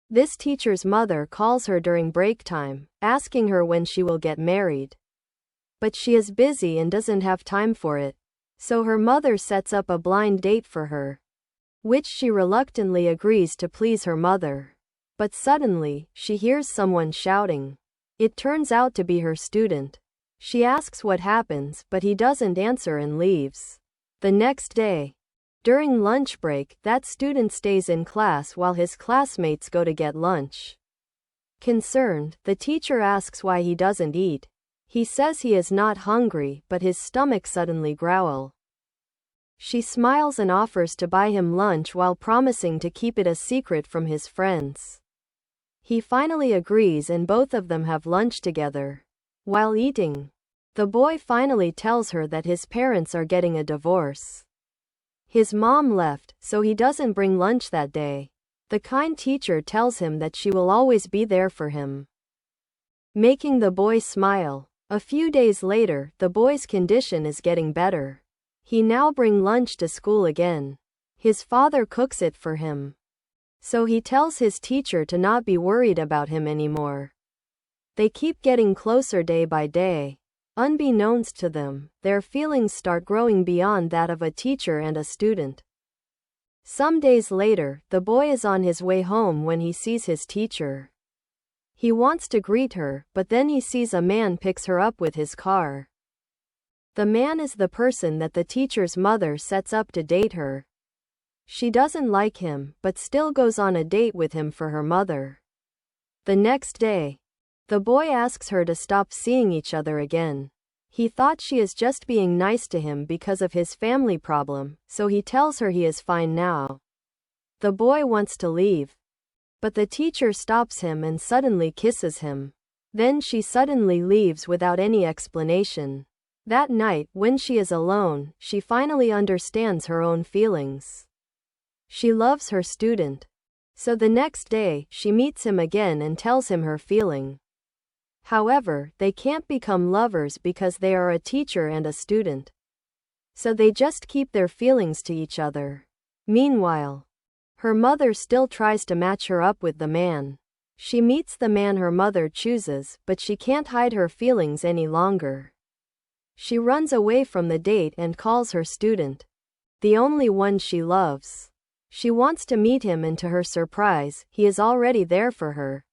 This teacher's mother calls her during break time, asking her when she will get married. But she is busy and doesn't have time for it. So her mother sets up a blind date for her, which she reluctantly agrees to please her mother. But suddenly, she hears someone shouting. It turns out to be her student. She asks what happens, but he doesn't answer and leaves. The next day, during lunch break, that student stays in class while his classmates go to get lunch. Concerned, the teacher asks why he doesn't eat. He says he is not hungry, but his stomach suddenly growls. She smiles and offers to buy him lunch while promising to keep it a secret from his friends. He finally agrees and both of them have lunch together. While eating, the boy finally tells her that his parents are getting a divorce. His mom left, so he doesn't bring lunch that day. The kind teacher tells him that she will always be there for him, making the boy smile. A few days later, the boy's condition is getting better. He now brings lunch to school again. His father cooks it for him. So he tells his teacher to not be worried about him anymore. They keep getting closer day by day. Unbeknownst to them, their feelings start growing beyond that of a teacher and a student. Some days later, the boy is on his way home when he sees his teacher. He wants to greet her, but then he sees a man picks her up with his car. The man is the person that the teacher's mother sets up to date her. She doesn't like him, but still goes on a date with him for her mother. The next day, the boy asks her to stop seeing each other again. He thought she is just being nice to him because of his family problem, so he tells her he is fine now. The boy wants to leave, but the teacher stops him and suddenly kisses him. Then she suddenly leaves without any explanation. That night, when she is alone, she finally understands her own feelings. She loves her student. So the next day, she meets him again and tells him her feeling. However, they can't become lovers because they are a teacher and a student. So they just keep their feelings to each other. Meanwhile, her mother still tries to match her up with the man. She meets the man her mother chooses, but she can't hide her feelings any longer. She runs away from the date and calls her student, the only one she loves. She wants to meet him, and to her surprise, he is already there for her.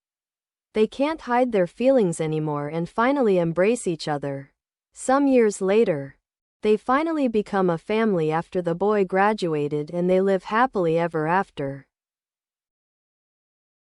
They can't hide their feelings anymore and finally embrace each other. Some years later, they finally become a family after the boy graduated, and they live happily ever after.